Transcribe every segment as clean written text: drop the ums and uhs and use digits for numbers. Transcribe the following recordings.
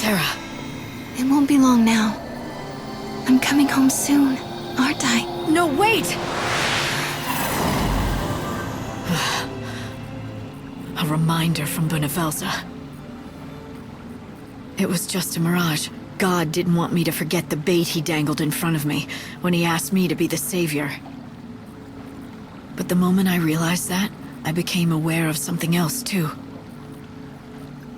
Sarah. It won't be long now. I'm coming home soon, aren't I? No, wait! A reminder from Benevelza. It was just a mirage. God didn't want me to forget the bait he dangled in front of me when he asked me to be the savior. But the moment I realized that, I became aware of something else too.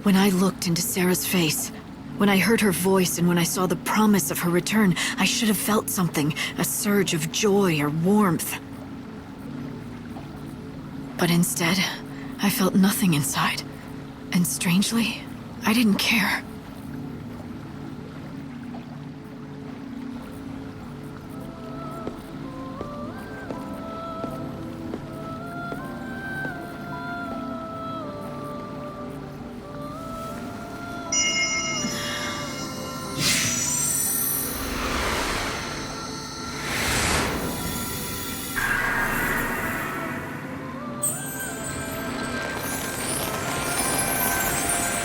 When I looked into Sarah's face, when I heard her voice and when I saw the promise of her return, I should have felt something, a surge of joy or warmth. But instead, I felt nothing inside. And strangely, I didn't care.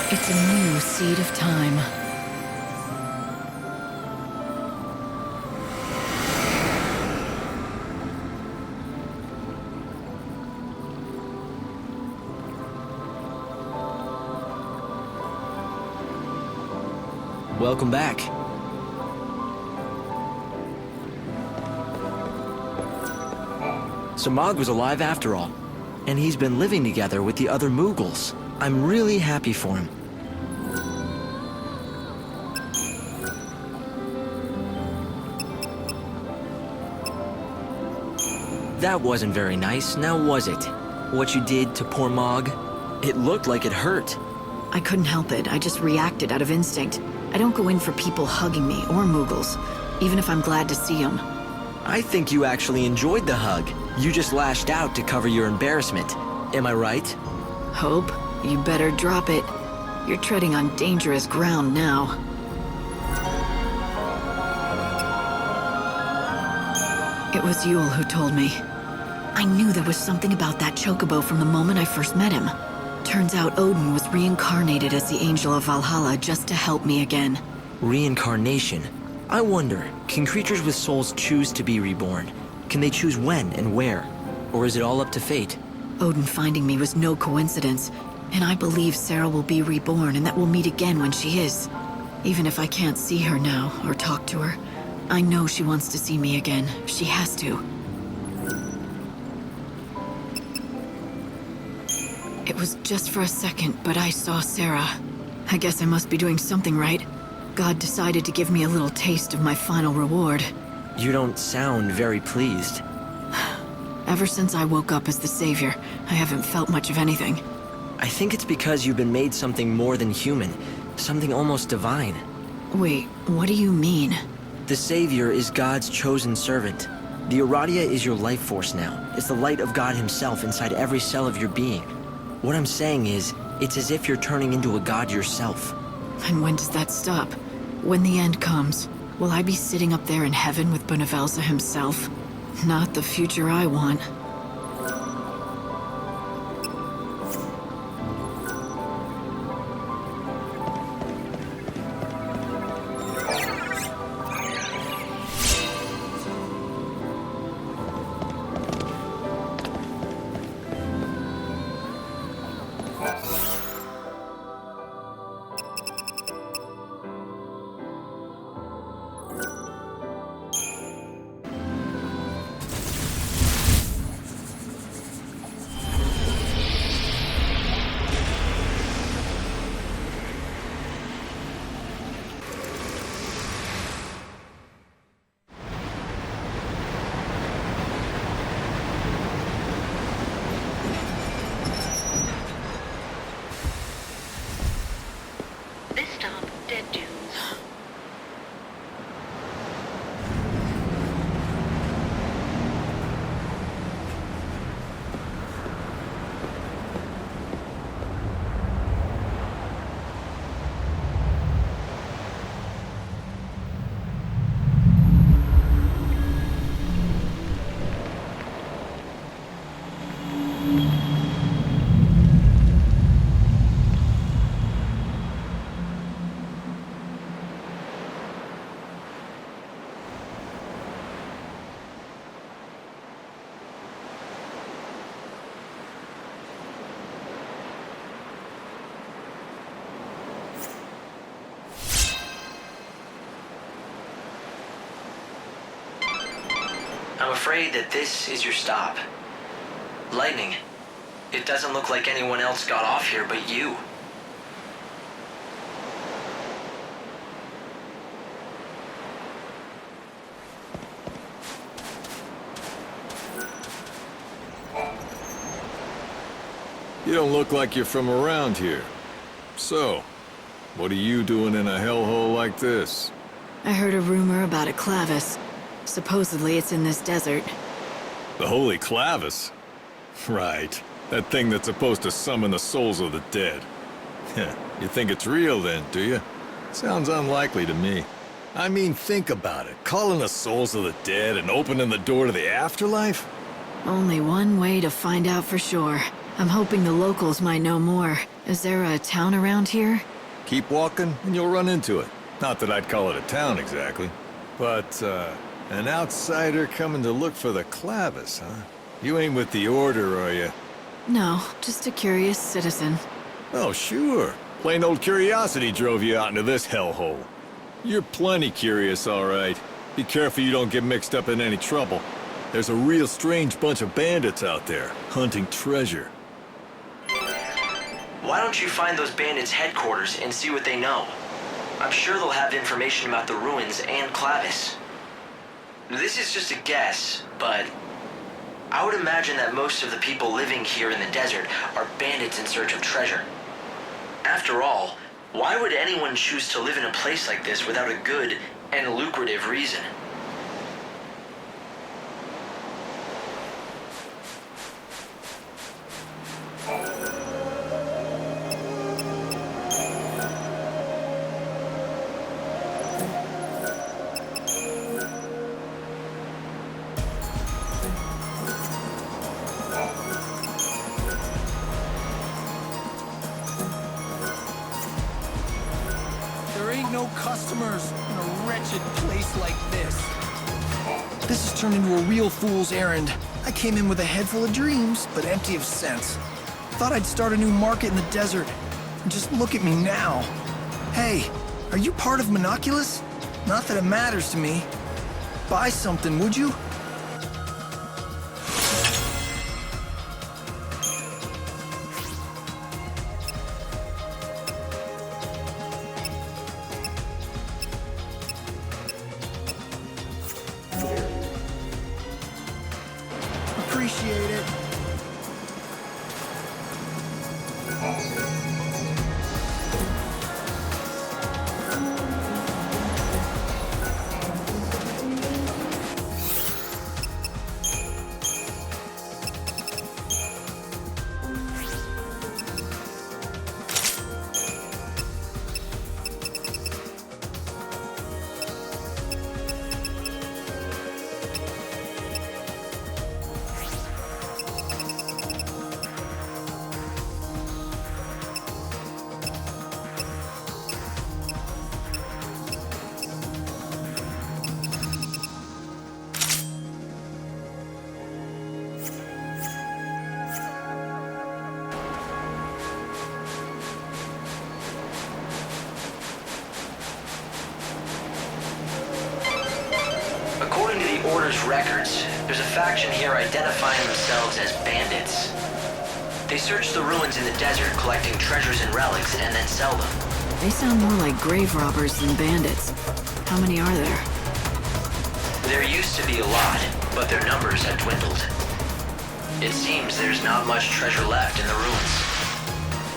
It's a new seed of time. Welcome back. So Mog was alive after all, and he's been living together with the other Mughals. I'm really happy for him. That wasn't very nice, now was it? What you did to poor Mog? It looked like it hurt. I couldn't help it. I just reacted out of instinct. I don't go in for people hugging me or Mughals, even if I'm glad to see them. I think you actually enjoyed the hug. You just lashed out to cover your embarrassment. Am I right? Hope, you better drop it. You're treading on dangerous ground now. It was Yule who told me. I knew there was something about that chocobo from the moment I first met him. Turns out Odin was reincarnated as the Angel of Valhalla just to help me again. Reincarnation? I wonder, can creatures with souls choose to be reborn? Can they choose when and where? Or is it all up to fate? Odin finding me was no coincidence, and I believe Sarah will be reborn and that we'll meet again when she is. Even if I can't see her now or talk to her, I know she wants to see me again. She has to. It was just for a second, but I saw Sarah. I guess I must be doing something right. God decided to give me a little taste of my final reward. You don't sound very pleased. Ever since I woke up as the savior, I haven't felt much of anything. I think it's because you've been made something more than human, something almost divine. Wait, what do you mean? The savior is God's chosen servant. The Aradia is your life force now. It's the light of God himself inside every cell of your being. What I'm saying is, it's as if you're turning into a god yourself. And when does that stop? When the end comes, will I be sitting up there in heaven with Benevelza himself? Not the future I want. I'm afraid that this is your stop. Lightning. It doesn't look like anyone else got off here but you. You don't look like you're from around here. So, what are you doing in a hellhole like this? I heard a rumor about a Clavis. Supposedly it's in this desert. The Holy Clavis? Right. That thing that's supposed to summon the souls of the dead. You think it's real then, do you? Sounds unlikely to me. I mean, think about it. Calling the souls of the dead and opening the door to the afterlife? Only one way to find out for sure. I'm hoping the locals might know more. Is there a town around here? Keep walking and you'll run into it. Not that I'd call it a town exactly. But, an outsider coming to look for the Clavis, huh? You ain't with the Order, are you? No, just a curious citizen. Oh, sure. Plain old curiosity drove you out into this hellhole. You're plenty curious, all right. Be careful you don't get mixed up in any trouble. There's a real strange bunch of bandits out there, hunting treasure. Why don't you find those bandits' headquarters and see what they know? I'm sure they'll have information about the ruins and Clavis. This is just a guess, but I would imagine that most of the people living here in the desert are bandits in search of treasure. After all, why would anyone choose to live in a place like this without a good and lucrative reason? There ain't no customers in a wretched place like this. This has turned into a real fool's errand. I came in with a head full of dreams, but empty of sense. Thought I'd start a new market in the desert. And just look at me now. Hey, are you part of Monoculus? Not that it matters to me. Buy something, would you? Appreciate it. According to the Order's records, there's a faction here identifying themselves as bandits. They search the ruins in the desert, collecting treasures and relics, and then sell them. They sound more like grave robbers than bandits. How many are there? There used to be a lot, but their numbers have dwindled. It seems there's not much treasure left in the ruins.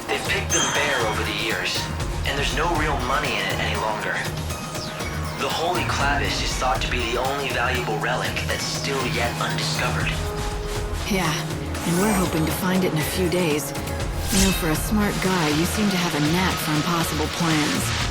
They've picked them bare over the years, and there's no real money in it any longer. The Holy Clavis is thought to be the only valuable relic that's still yet undiscovered. Yeah, and we're hoping to find it in a few days. You know, for a smart guy, you seem to have a knack for impossible plans.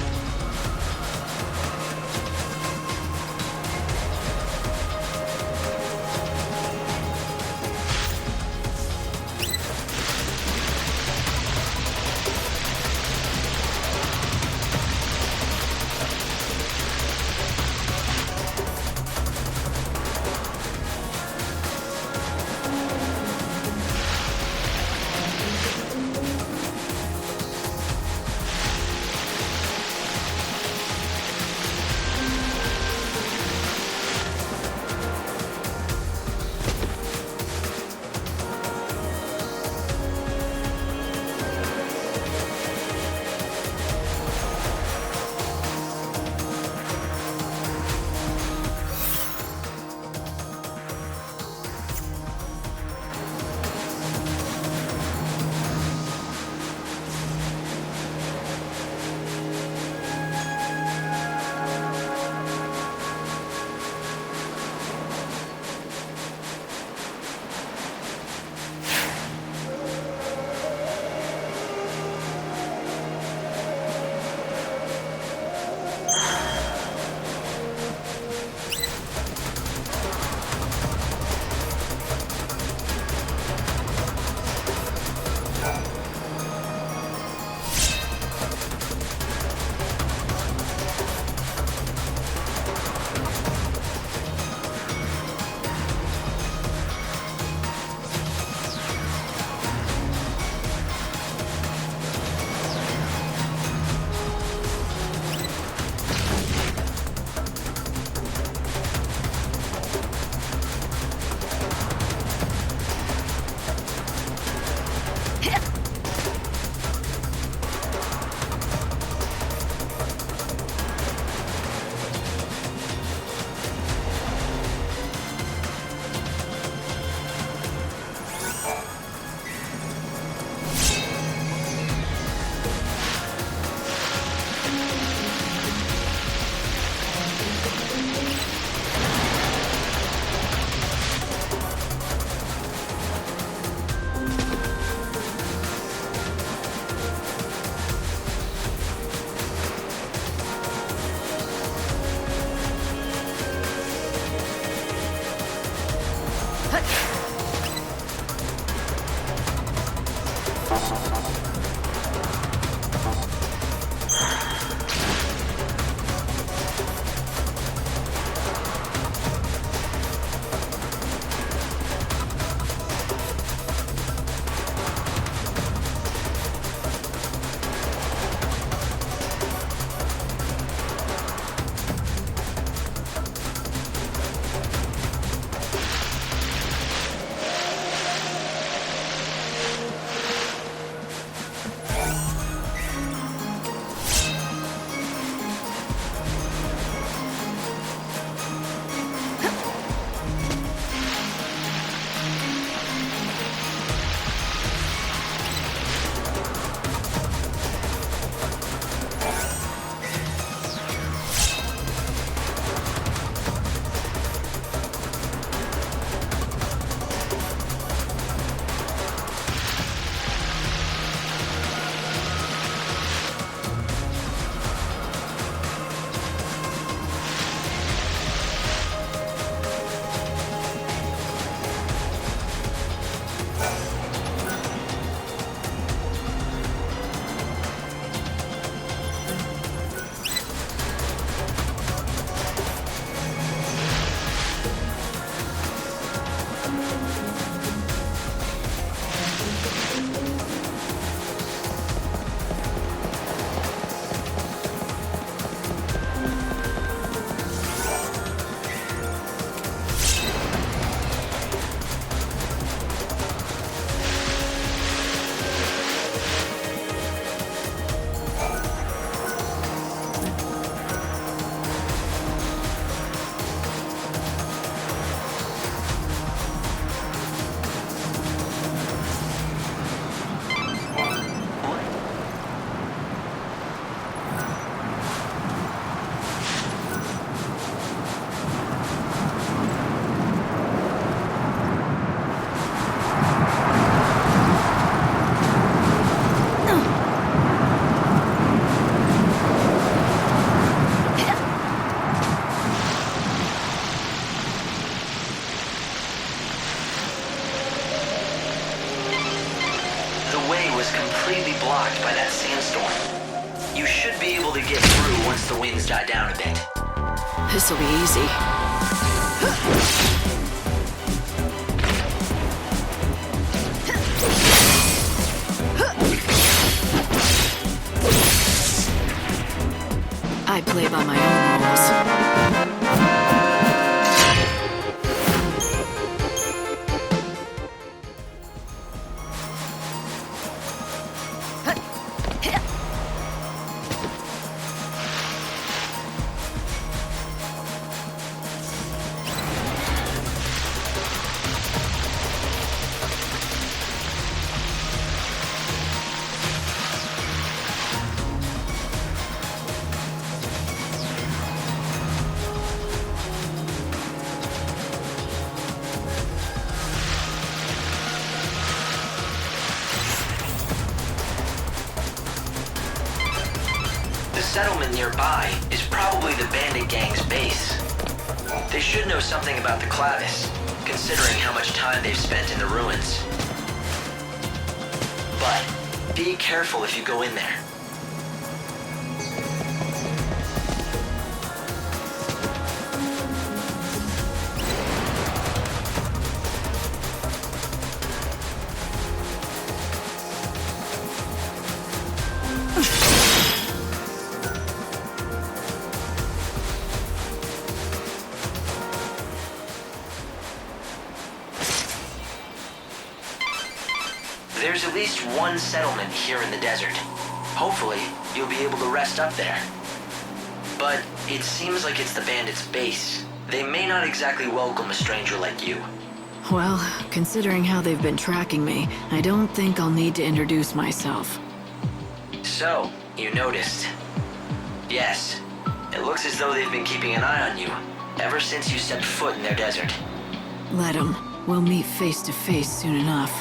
blocked by that sandstorm. You should be able to get through once the winds die down a bit. This'll be easy. I play by my own rules. The settlement nearby is probably the bandit gang's base. They should know something about the Clavis, considering how much time they've spent in the ruins. But be careful if you go in there. There's at least one settlement here in the desert. Hopefully, you'll be able to rest up there. But it seems like it's the bandits' base. They may not exactly welcome a stranger like you. Well, considering how they've been tracking me, I don't think I'll need to introduce myself. So, you noticed. Yes, it looks as though they've been keeping an eye on you ever since you stepped foot in their desert. Let 'em. We'll meet face to face soon enough.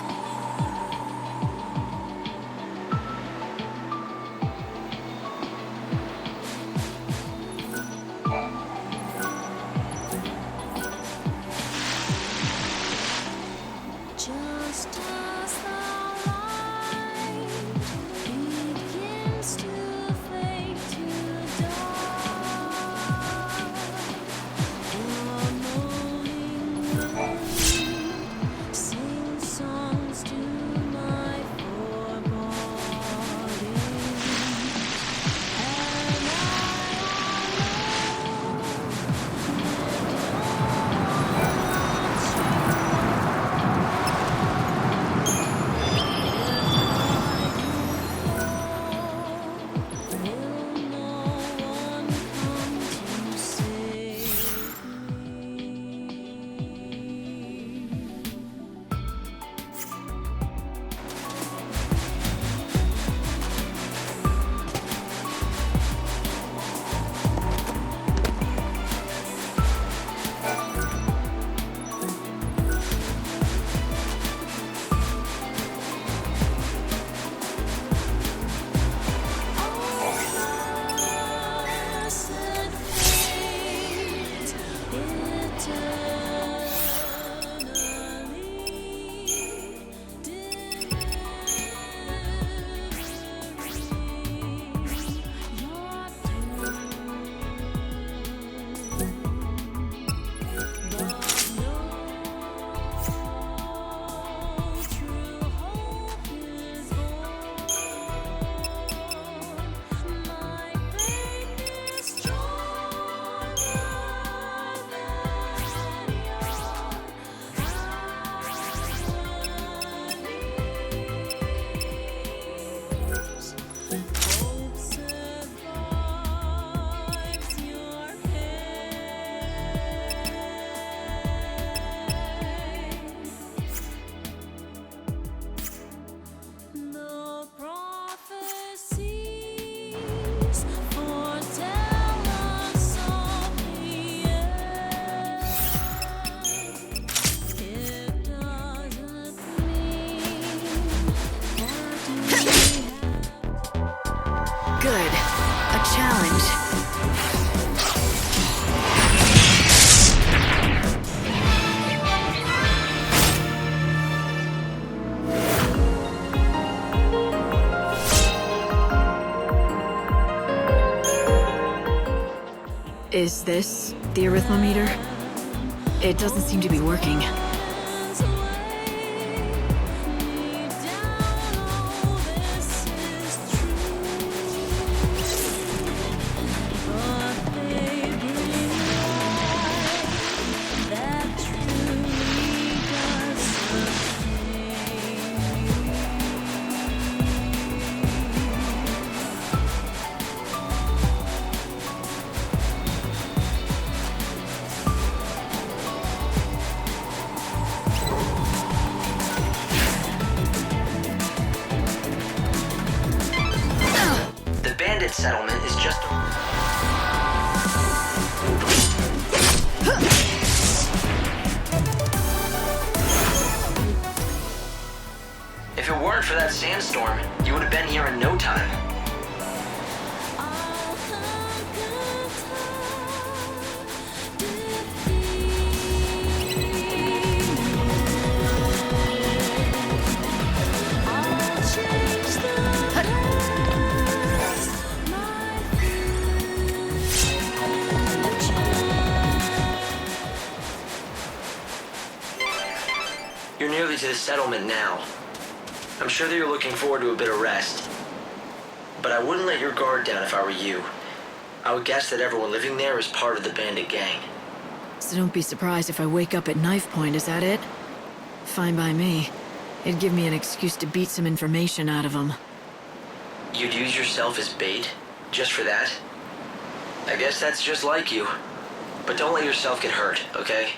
Is this the arithmometer? It doesn't seem to be working. Settlement is just If it weren't for that sandstorm, you would have been here in no time. You're nearly to the settlement now. I'm sure that you're looking forward to a bit of rest. But I wouldn't let your guard down if I were you. I would guess that everyone living there is part of the bandit gang. So don't be surprised if I wake up at knife point, is that it? Fine by me. It'd give me an excuse to beat some information out of them. You'd use yourself as bait? Just for that? I guess that's just like you. But don't let yourself get hurt, okay?